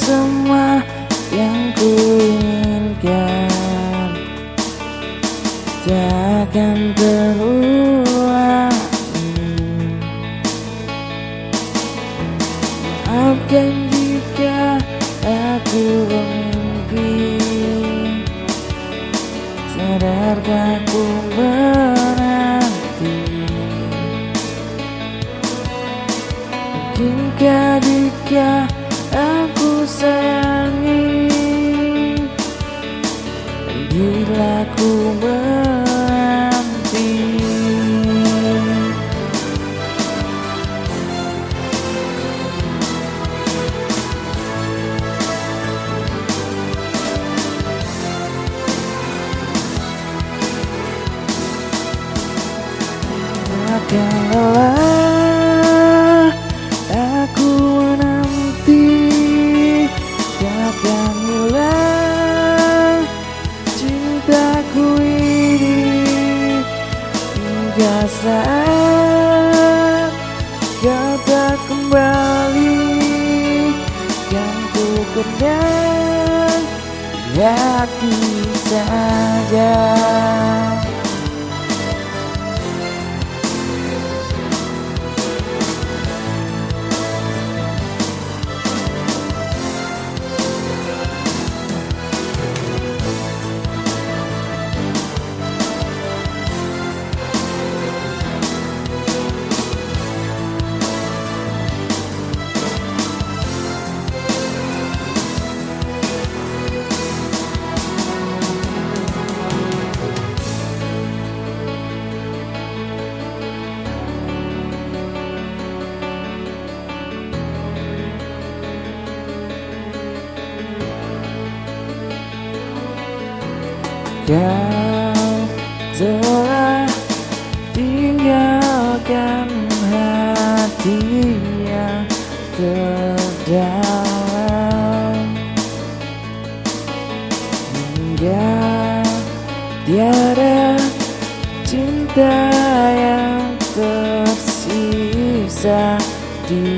semua yang ku inginkan takkan terulang. Maafkan jika aku bermimpi, sadarkah ku menanti. Mungkinkah jika aku sayangi, bila ku menanti. Takkan lelah aku menanti, takkan hilang cintaku ini hingga saat kau tak kembali. Kan ku kenang di hati saja. Kau telah tinggalkan hati yang terdalam, hingga tiada cinta yang tersisa di